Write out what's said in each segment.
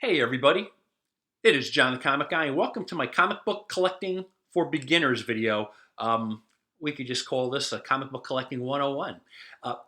Hey everybody, it is John the Comic Guy, and welcome to my comic book collecting for beginners video. We could just call this a comic book collecting 101.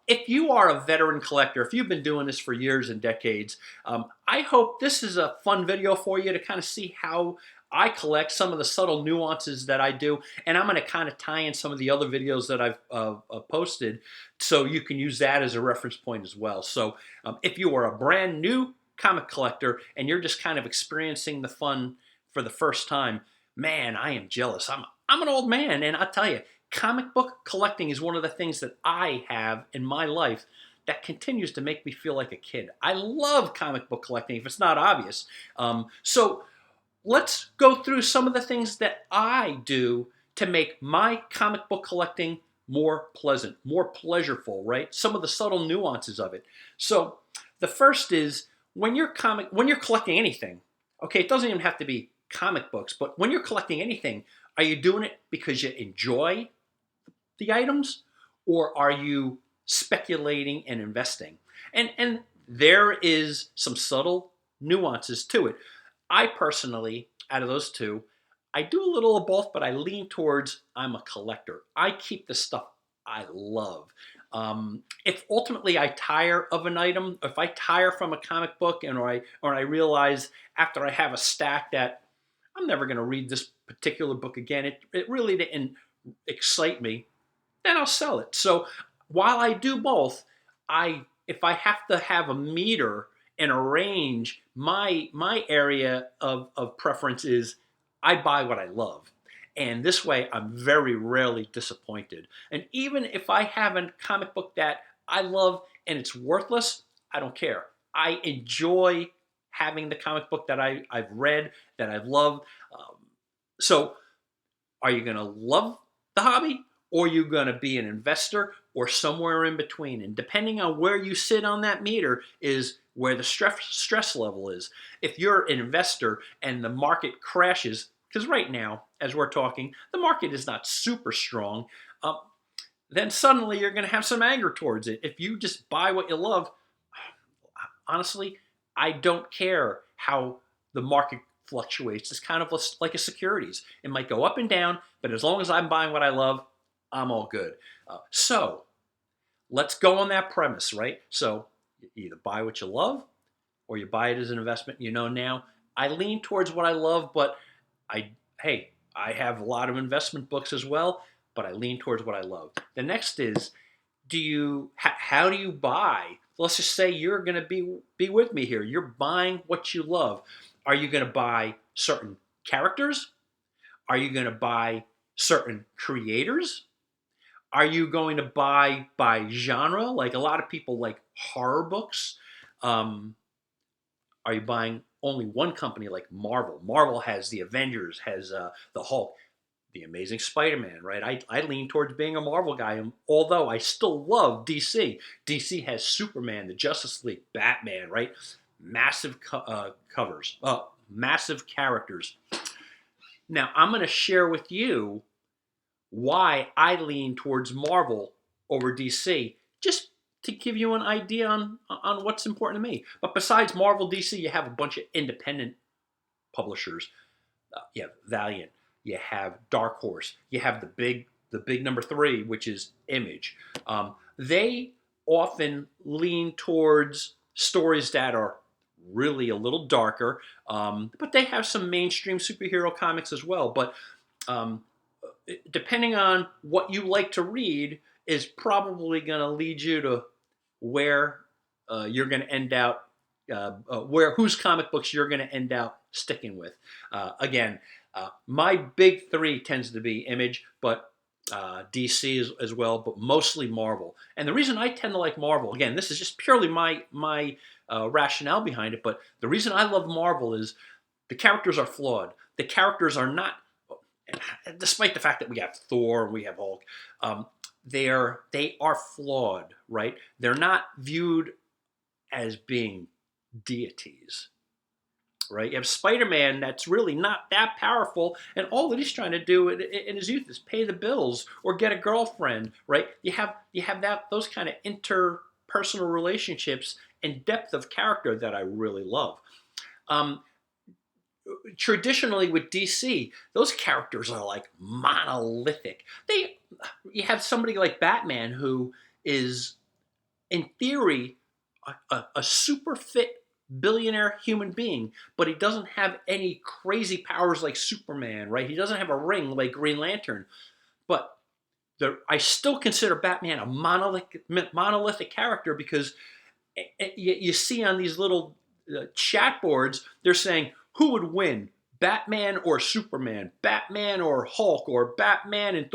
If you are a veteran collector, if you've been doing this for years and decades, I hope this is a fun video for you to kind of see how I collect, some of the subtle nuances that I do, and I'm going to kind of tie in some of the other videos that I've posted so you can use that as a reference point as well. So if you are a brand new comic collector and you're just kind of experiencing the fun for the first time, man, I am jealous. I'm an old man, and I'll tell you, comic book collecting is one of the things that I have in my life that continues to make me feel like a kid. I love comic book collecting, if it's not obvious. So let's go through some of the things that I do to make my comic book collecting more pleasant, more pleasurable, right? Some of the subtle nuances of it. So the first is when you're collecting anything, okay, it doesn't even have to be comic books, but when you're collecting anything, are you doing it because you enjoy the items, or are you speculating and investing? And there is some subtle nuances to it. I personally, out of those two, I do a little of both, but I lean towards I'm a collector. I keep the stuff I love. If ultimately I tire of an item, if I tire from a comic book, or I realize after I have a stack that I'm never going to read this particular book again, it really didn't excite me, then I'll sell it. So while I do both, if I have to have a meter and a range, my area of preference is I buy what I love. And this way, I'm very rarely disappointed. And even if I have a comic book that I love and it's worthless, I don't care. I enjoy having the comic book that I've read, that I've loved. So are you going to love the hobby, or are you going to be an investor, or somewhere in between? And depending on where you sit on that meter is where the stress level is. If you're an investor and the market crashes, because right now, as we're talking, the market is not super strong, then suddenly you're going to have some anger towards it. If you just buy what you love, honestly, I don't care how the market fluctuates. It's kind of like a securities. It might go up and down, but as long as I'm buying what I love, I'm all good. So let's go on that premise, right? So you either buy what you love or you buy it as an investment. You know, now I lean towards what I love, but I have a lot of investment books as well, but I lean towards what I love. The next is, how do you buy? Let's just say you're going to be with me here. You're buying what you love. Are you going to buy certain characters? Are you going to buy certain creators? Are you going to buy by genre? Like a lot of people like horror books. Are you buying only one company like Marvel? Marvel has the Avengers, has the Hulk, the Amazing Spider-Man, right? I lean towards being a Marvel guy, although I still love DC. DC has Superman, the Justice League, Batman, right? Massive covers, massive characters. Now, I'm going to share with you why I lean towards Marvel over DC, just to give you an idea on what's important to me. But besides Marvel, DC, you have a bunch of independent publishers. You have Valiant, you have Dark Horse, you have the big number 3, which is Image. They often lean towards stories that are really a little darker, but they have some mainstream superhero comics as well. But depending on what you like to read is probably going to lead you to where you're going to end out, whose comic books you're going to end out sticking with. Again, my big 3 tends to be Image, but DC as well, but mostly Marvel. And the reason I tend to like Marvel, again, this is just purely my rationale behind it, but the reason I love Marvel is the characters are flawed. The characters are not, despite the fact that we have Thor and we have Hulk, they are flawed, right? They're not viewed as being deities, right? You have Spider-Man that's really not that powerful, and all that he's trying to do in his youth is pay the bills or get a girlfriend, right? You have those kind of interpersonal relationships and depth of character that I really love. Um, Traditionally with DC, those characters are like monolithic. You have somebody like Batman who is, in theory, a super fit billionaire human being, but he doesn't have any crazy powers like Superman, right? He doesn't have a ring like Green Lantern, but I still consider Batman a monolithic character because you see on these little chat boards, they're saying, who would win, Batman or Superman, Batman or Hulk, or Batman and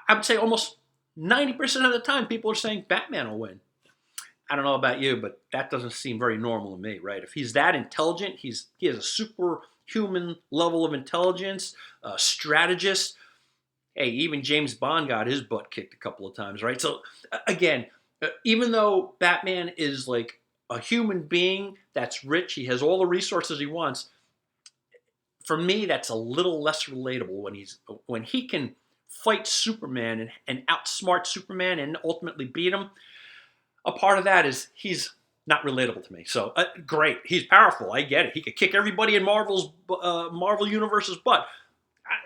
I would say almost 90% of the time people are saying Batman will win. I don't know about you, but that doesn't seem very normal to me, right? If he's that intelligent, he has a superhuman level of intelligence, a strategist. Hey, even James Bond got his butt kicked a couple of times, right? So again, even though Batman is like a human being that's rich, he has all the resources he wants. For me, that's a little less relatable when he can fight Superman and outsmart Superman and ultimately beat him. A part of that is he's not relatable to me. So great, he's powerful. I get it. He could kick everybody in Marvel Universe's butt.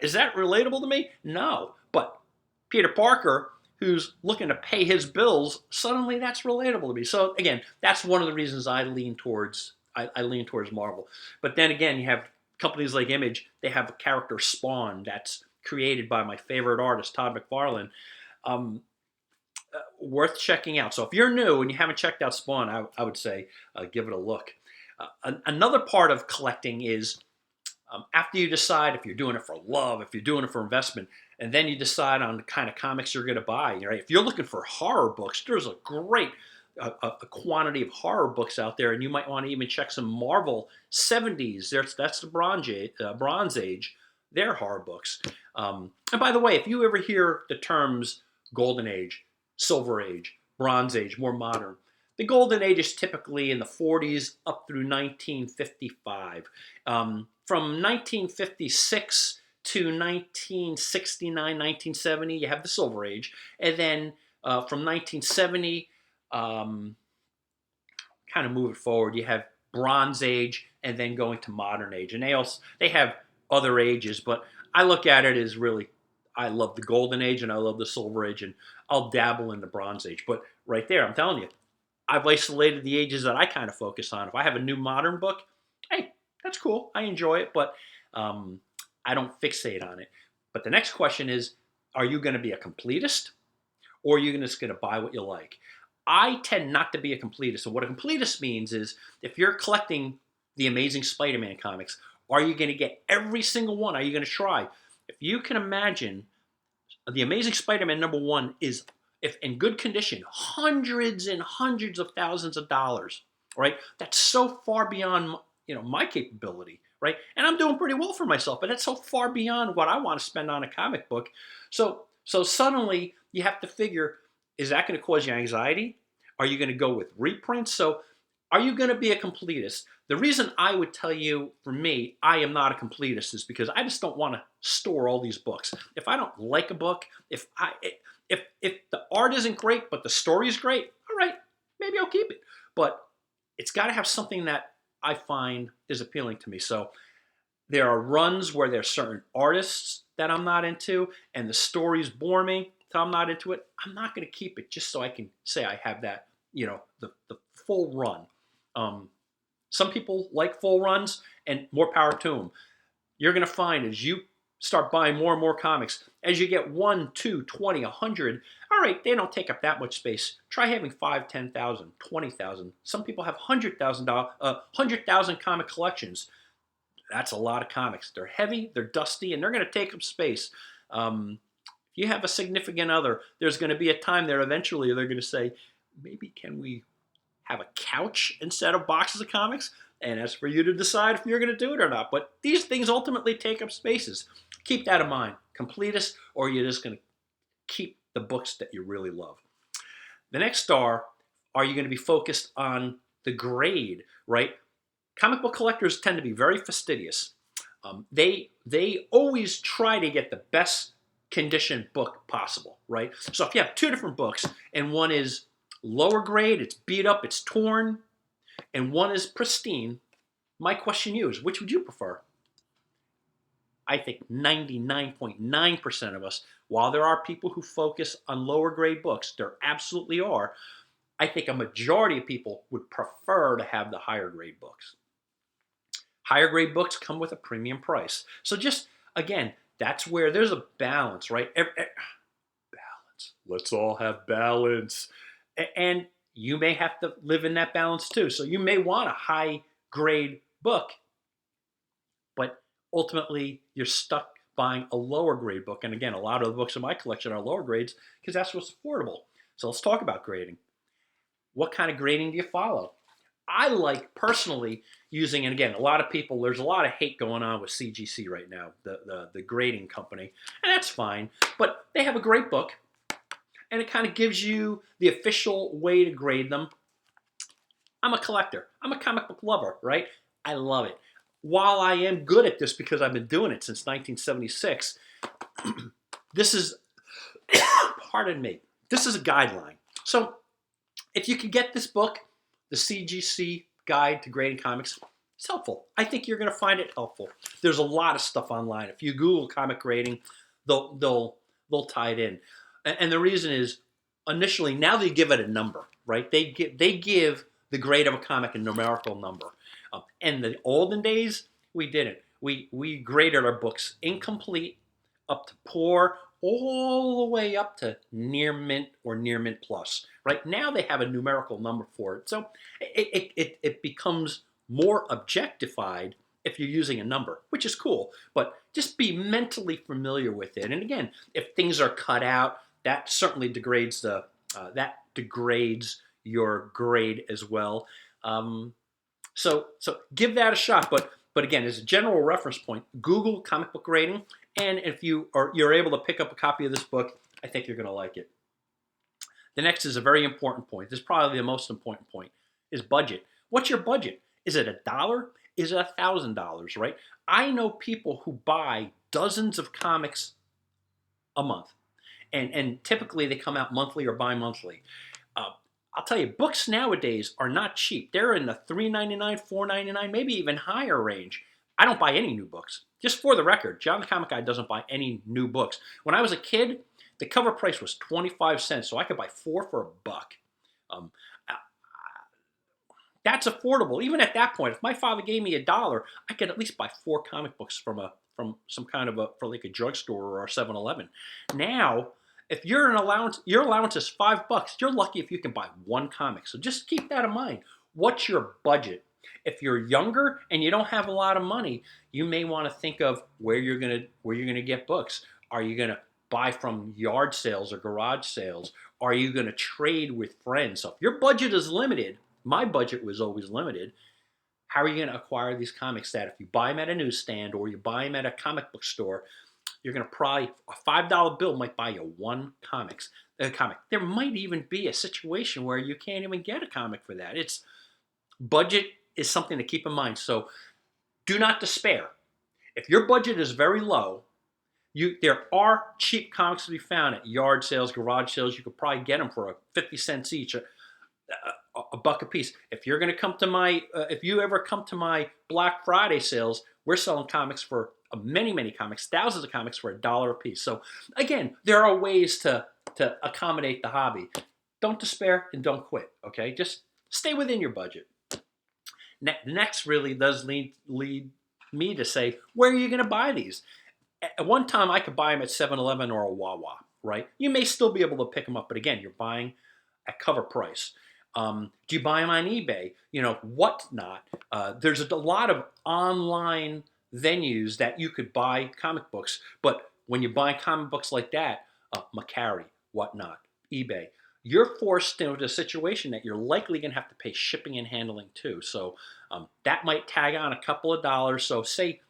Is that relatable to me? No. But Peter Parker, who's looking to pay his bills, suddenly that's relatable to me. So again, that's one of the reasons I lean towards Marvel. But then again, you have companies like Image. They have a character Spawn that's created by my favorite artist, Todd McFarlane. Worth checking out. So if you're new and you haven't checked out Spawn, I would say give it a look. Another part of collecting is after you decide if you're doing it for love, if you're doing it for investment, and then you decide on the kind of comics you're going to buy. Right? If you're looking for horror books, there's a great a quantity of horror books out there, and you might want to even check some Marvel 70s. That's the Bronze Age. Their horror books. And by the way, if you ever hear the terms Golden Age, Silver Age, Bronze Age, more modern, the Golden Age is typically in the 40s up through 1955. From 1956 to 1969, 1970, you have the Silver Age. And then from 1970, kind of move it forward, you have Bronze Age and then going to Modern Age. And they have other ages, but I look at it as really, I love the Golden Age and I love the Silver Age, and I'll dabble in the Bronze Age. But right there, I'm telling you, I've isolated the ages that I kind of focus on. If I have a new modern book, hey, that's cool. I enjoy it, but I don't fixate on it. But the next question is, are you going to be a completist, or are you just going to buy what you like? I tend not to be a completist. So what a completist means is, if you're collecting the Amazing Spider-Man comics, are you going to get every single one? Are you going to try? If you can imagine, the Amazing Spider-Man #1 is, if in good condition, hundreds and hundreds of thousands of dollars, right? That's so far beyond my capability, right? And I'm doing pretty well for myself, but that's so far beyond what I want to spend on a comic book. So suddenly you have to figure, is that going to cause you anxiety? Are you going to go with reprints? So are you going to be a completist? The reason I would tell you, for me, I am not a completist is because I just don't want to store all these books. If I don't like a book, if the art isn't great but the story is great, all right, maybe I'll keep it. But it's got to have something that I find is appealing to me. So there are runs where there's certain artists that I'm not into, and the stories bore me, so I'm not into it. I'm not going to keep it just so I can say I have that, the full run. Some people like full runs, and more power to them. You're going to find, as you start buying more and more comics, as you get 1, 2, 20, 100, all right, they don't take up that much space. Try having 5, 10,000, 20,000. Some people have 100,000 comic collections. That's a lot of comics. They're heavy, they're dusty, and they're going to take up space. If you have a significant other, there's going to be a time there eventually they're going to say, maybe can we have a couch instead of boxes of comics? And that's for you to decide if you're going to do it or not. But these things ultimately take up spaces. Keep that in mind. Completist, or you're just going to keep the books that you really love. The next star, are you going to be focused on the grade, right? Comic book collectors tend to be very fastidious. They always try to get the best condition book possible, right? So if you have two different books, and one is lower grade, it's beat up, it's torn, and one is pristine, My question to you is, which would you prefer? I think 99.9% of us, while there are people who focus on lower grade books, there absolutely are, I think a majority of people would prefer to have the higher grade books. Higher grade books come with a premium price. So just, again, that's where there's a balance, right? Balance. Let's all have balance. And you may have to live in that balance too. So you may want a high grade book, but ultimately you're stuck buying a lower grade book. And again, a lot of the books in my collection are lower grades because that's what's affordable. So let's talk about grading. What kind of grading do you follow? I like personally using, and again, a lot of people, there's a lot of hate going on with CGC right now, the grading company, and that's fine, but they have a great book, and it kind of gives you the official way to grade them. I'm a collector. I'm a comic book lover, right? I love it. While I am good at this because I've been doing it since 1976, this is, pardon me, this is a guideline. So if you can get this book, the CGC Guide to Grading Comics, it's helpful. I think you're going to find it helpful. There's a lot of stuff online. If you Google comic grading, they'll tie it in. And the reason is, initially, now they give it a number, right? They give the grade of a comic a numerical number. In the olden days, we didn't. We graded our books incomplete, up to poor, all the way up to near mint or near mint plus. Right now they have a numerical number for it. So it becomes more objectified if you're using a number, which is cool. But just be mentally familiar with it. And again, if things are cut out, that certainly degrades your grade as well. So give that a shot. But again, as a general reference point, Google comic book grading, and if you're able to pick up a copy of this book, I think you're going to like it. The next is a very important point. This is probably the most important point, is budget. What's your budget? Is it $1? Is it $1,000, right? I know people who buy dozens of comics a month, and typically they come out monthly or bi-monthly. I'll tell you, books nowadays are not cheap. They're in the $3.99, $4.99, maybe even higher range. I don't buy any new books. Just for the record, John the Comic Guy doesn't buy any new books. When I was a kid, the cover price was 25 cents, so I could buy 4 for $1. That's affordable. Even at that point, if my father gave me $1, I could at least buy 4 comic books from some kind of for like a drugstore or a 7-Eleven. Now, if your allowance is $5, you're lucky if you can buy 1 comic. So just keep that in mind. What's your budget? If you're younger and you don't have a lot of money, you may want to think of where you're gonna get books. Are you gonna buy from yard sales or garage sales? Are you gonna trade with friends? So if your budget is limited, my budget was always limited. How are you gonna acquire these comics that if you buy them at a newsstand or you buy them at a comic book store, you're going to probably, a $5 bill might buy you 1 comic. There might even be a situation where you can't even get a comic for that. Budget is something to keep in mind. So do not despair. If your budget is very low, there are cheap comics to be found at yard sales, garage sales. You could probably get them for 50 cents each, a buck a piece. If you're going to come to if you ever come to my Black Friday sales, we're selling comics for many comics, thousands of comics for $1 a piece. So again, there are ways to accommodate the hobby. Don't despair and don't quit, okay? Just stay within your budget. Next really does lead me to say, where are you going to buy these? At one time, I could buy them at 7-Eleven or a Wawa, right? You may still be able to pick them up, but again, you're buying at cover price. Do you buy them on eBay? Whatnot. There's a lot of online venues that you could buy comic books, but when you buy comic books like that, Macari, Whatnot, eBay, you're forced into a situation that you're likely going to have to pay shipping and handling too. So that might tag on a couple of dollars. So say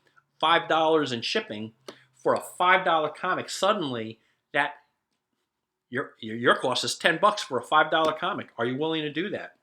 $5 in shipping for a $5 comic. Suddenly, that your cost is $10 for a $5 comic. Are you willing to do that?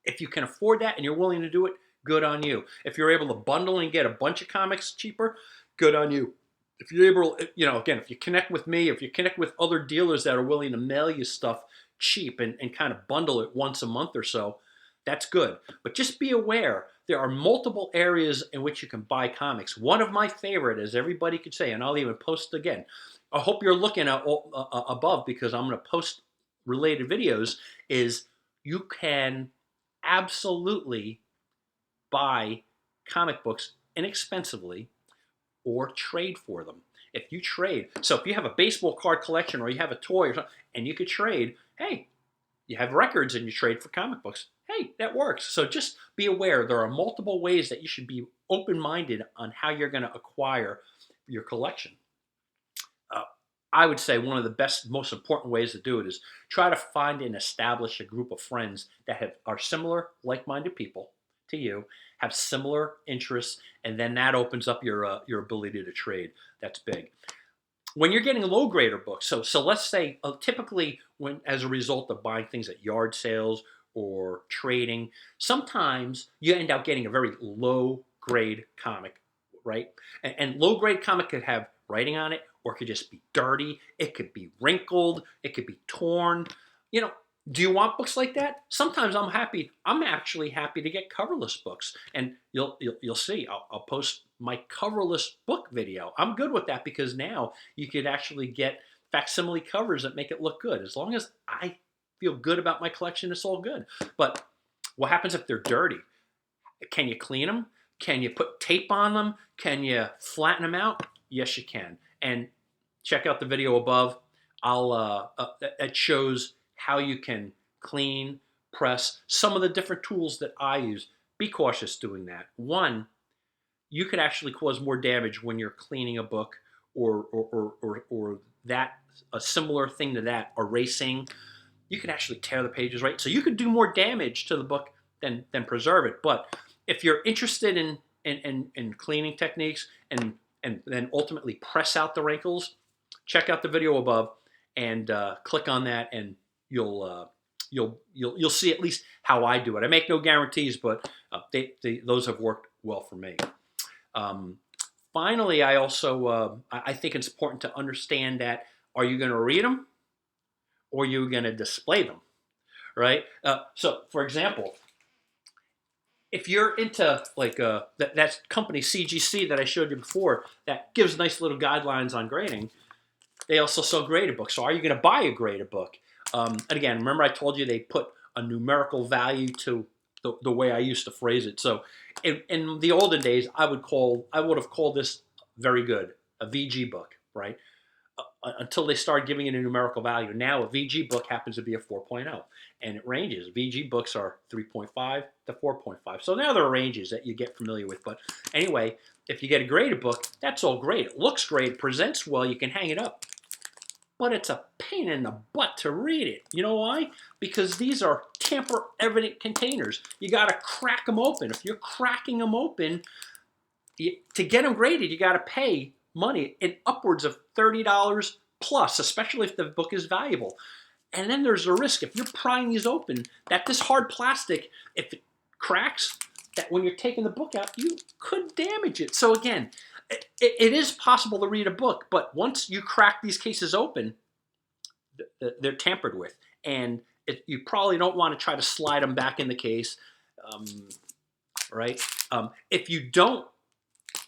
If you can afford that and you're willing to do it, good on you. If you're able to bundle and get a bunch of comics cheaper, good on you. If you're able, again, if you connect with me, if you connect with other dealers that are willing to mail you stuff cheap and kind of bundle it once a month or so, that's good. But just be aware, there are multiple areas in which you can buy comics. One of my favorite, as everybody could say, and I'll even post again. I hope you're looking at above, because I'm going to post related videos, is you can absolutely buy comic books inexpensively or trade for them. If you trade, so if you have a baseball card collection or you have a toy or something, and you could trade, hey, you have records and you trade for comic books, hey, that works. So just be aware there are multiple ways that you should be open-minded on how you're going to acquire your collection. I would say one of the best, most important ways to do it is try to find and establish a group of friends that are similar, like-minded people to you, have similar interests, and then that opens up your ability to trade. That's big. When you're getting low grader books, so let's say typically when as a result of buying things at yard sales or trading, sometimes you end up getting a very low grade comic, right? And low grade comic could have writing on it, or it could just be dirty. It could be wrinkled. It could be torn. You know, do you want books like that? Sometimes I'm happy. I'm actually happy to get coverless books, and you'll see. I'll post my coverless book video. I'm good with that because now you could actually get facsimile covers that make it look good. As long as I feel good about my collection, it's all good. But what happens if they're dirty? Can you clean them? Can you put tape on them? Can you flatten them out? Yes, you can. And check out the video above. It shows how you can clean, press, some of the different tools that I use. Be cautious doing that. One, you could actually cause more damage when you're cleaning a book, or that a similar thing to that, erasing. You can actually tear the pages, right? So you could do more damage to the book than preserve it. But if you're interested in cleaning techniques and then ultimately press out the wrinkles, check out the video above and click on that, and you'll see at least how I do it. I make no guarantees, but those have worked well for me. Finally, I also I think it's important to understand that, are you going to read them or are you going to display them, right? So, for example, if you're into like that company CGC that I showed you before, that gives nice little guidelines on grading, they also sell graded books. So are you going to buy a graded book? And again, remember I told you they put a numerical value to the way I used to phrase it. So in the olden days, I would have called this very good, a VG book, right? Until they started giving it a numerical value. Now a VG book happens to be a 4.0, and it ranges. VG books are 3.5 to 4.5. So now there are ranges that you get familiar with. But anyway, if you get a graded book, that's all great. It looks great, presents well, you can hang it up. But it's a pain in the butt to read it. You know why? Because these are tamper-evident containers. You got to crack them open. If you're cracking them open, to get them graded, you got to pay money in upwards of $30 plus, especially if the book is valuable. And then there's a risk, if you're prying these open, that this hard plastic, if it cracks, that when you're taking the book out, you could damage it. So again, it is possible to read a book, but once you crack these cases open, they're tampered with. And you probably don't want to try to slide them back in the case, right? If you don't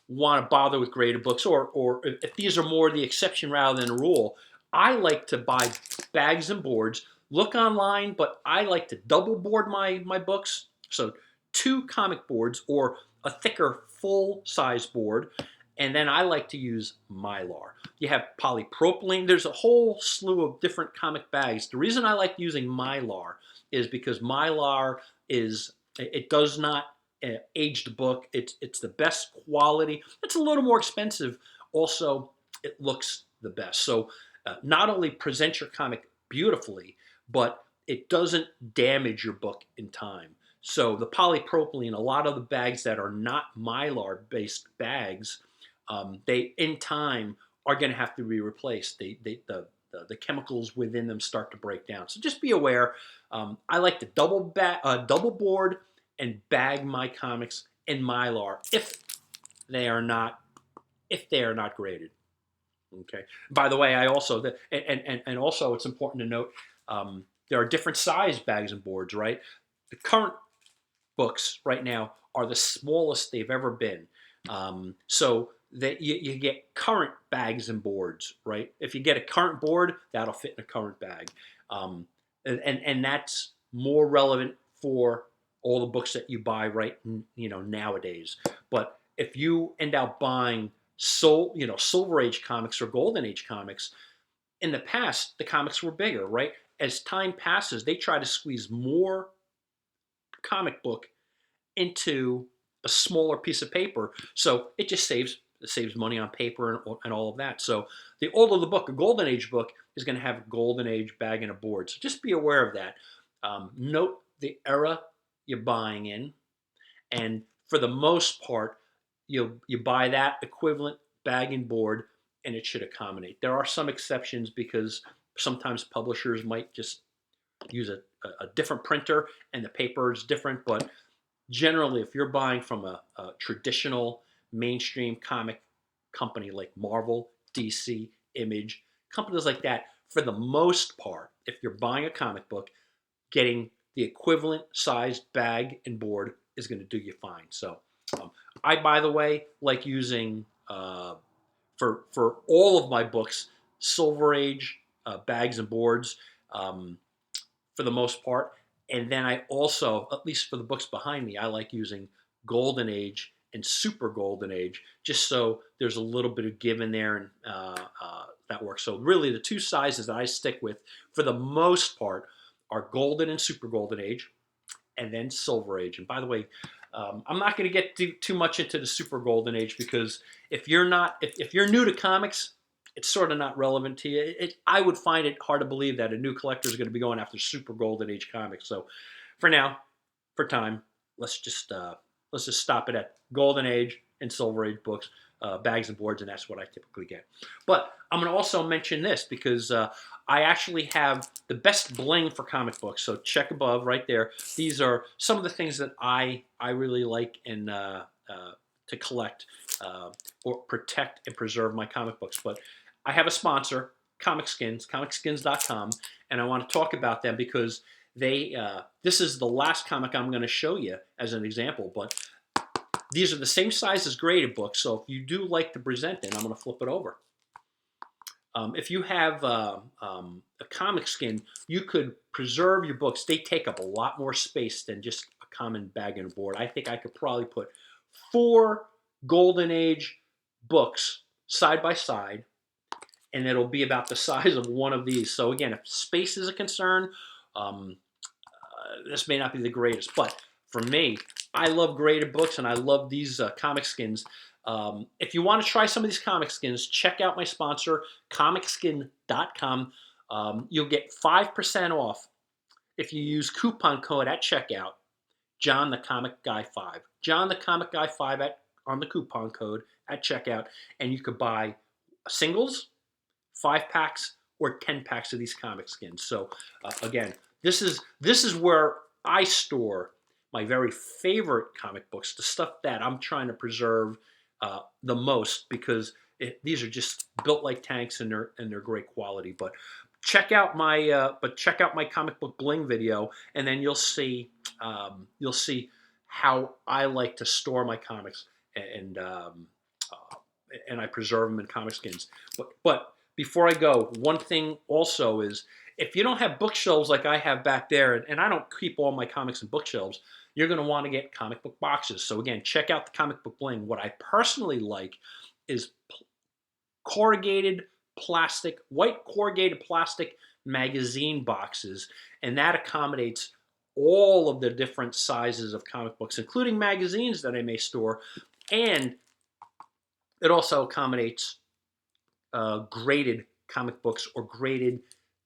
want to bother with graded books, or if these are more the exception rather than a rule, I like to buy bags and boards. Look online, but I like to double board my books. So 2 comic boards or a thicker full-size board. And then I like to use Mylar. You have polypropylene. There's a whole slew of different comic bags. The reason I like using Mylar is because Mylar it does not age the book. It's the best quality. It's a little more expensive. Also, it looks the best. So not only present your comic beautifully, but it doesn't damage your book in time. So the polypropylene, a lot of the bags that are not Mylar-based bags, they in time are going to have to be replaced. The chemicals within them start to break down. So just be aware. I like to double board and bag my comics in Mylar if they are not graded. Okay. By the way, I also and also it's important to note there are different size bags and boards. Right. The current books right now are the smallest they've ever been. So that you get current bags and boards, right? If you get a current board, that'll fit in a current bag. Um, and that's more relevant for all the books that you buy nowadays. But if you end up buying Silver Age comics or Golden Age comics, in the past the comics were bigger, right? As time passes, they try to squeeze more comic book into a smaller piece of paper, so it saves money on paper and all of that. So the older the book, a Golden Age book, is going to have a Golden Age bag and a board. So just be aware of that. Note the era you're buying in, and for the most part, you buy that equivalent bag and board, and it should accommodate. There are some exceptions because sometimes publishers might just use a different printer and the paper is different, but generally, if you're buying from a traditional mainstream comic company like Marvel, DC, Image, companies like that, for the most part, if you're buying a comic book, getting the equivalent sized bag and board is going to do you fine. So, I, by the way, like using for all of my books, Silver Age bags and boards for the most part. And then I also, at least for the books behind me, I like using Golden Age and Super Golden Age, just so there's a little bit of give in there, and that works. So really, the two sizes that I stick with for the most part are Golden and Super Golden Age, and then Silver Age. And by the way, I'm not going to get too much into the Super Golden Age, because if you're new to comics, it's sort of not relevant to you. I would find it hard to believe that a new collector is going to be going after Super Golden Age comics. So for now, for time, let's just stop it at Golden Age and Silver Age books, bags and boards, and that's what I typically get. But I'm going to also mention this because I actually have the best bling for comic books. So check above right there. These are some of the things that I really like and to collect or protect and preserve my comic books. But I have a sponsor, Comic Skins, comicskins.com, and I want to talk about them because this is the last comic I'm going to show you as an example, but these are the same size as graded books, so if you do like to present it, I'm going to flip it over. If you have a comic skin, you could preserve your books. They take up a lot more space than just a common bag and board. I think I could probably put 4 Golden Age books side by side, and it'll be about the size of one of these. So again, if space is a concern, this may not be the greatest. But for me, I love graded books, and I love these comic skins. If you want to try some of these comic skins, check out my sponsor, comicskin.com. You'll get 5% off if you use coupon code at checkout, John the Comic Guy 5. John the Comic Guy 5 on the coupon code at checkout, and you could buy singles, 5-packs, or 10-packs of these comic skins. So again, this is where I store my very favorite comic books, the stuff that I'm trying to preserve the most, because these are just built like tanks, and they're great quality. But check out my comic book bling video, and then you'll see how I like to store my comics, and I preserve them in comic skins. But before I go, one thing also is, if you don't have bookshelves like I have back there, and I don't keep all my comics in bookshelves, you're going to want to get comic book boxes. So again, check out the Comic Book Bling. What I personally like is white corrugated plastic magazine boxes, and that accommodates all of the different sizes of comic books, including magazines that I may store, and it also accommodates graded comic books or graded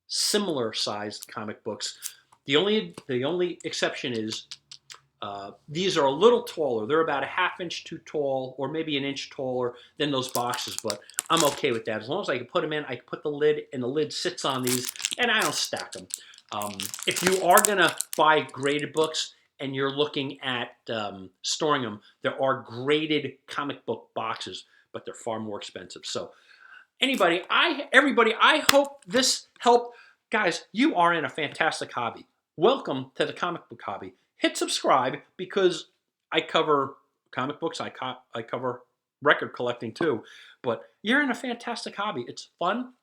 similar sized comic books. The only exception is these are a little taller. They're about a ½ inch too tall, or maybe an inch taller than those boxes, but I'm okay with that. As long as I can put them in, I can put the lid, and the lid sits on these, and I don't stack them. If you are going to buy graded books and you're looking at storing them, there are graded comic book boxes, but they're far more expensive. So everybody, I hope this helped. Guys, you are in a fantastic hobby. Welcome to the comic book hobby. Hit subscribe, because I cover comic books. I cover record collecting too. But you're in a fantastic hobby. It's fun.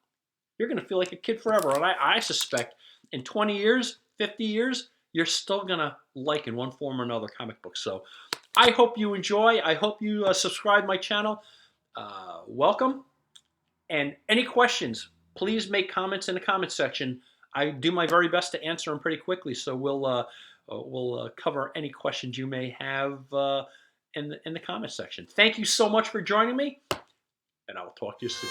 You're going to feel like a kid forever. And I suspect in 20 years, 50 years, you're still going to like in one form or another comic books. So I hope you enjoy. I hope you subscribe to my channel. Welcome. And any questions, please make comments in the comment section. I do my very best to answer them pretty quickly. So we'll cover any questions you may have in the comment section. Thank you so much for joining me, and I will talk to you soon.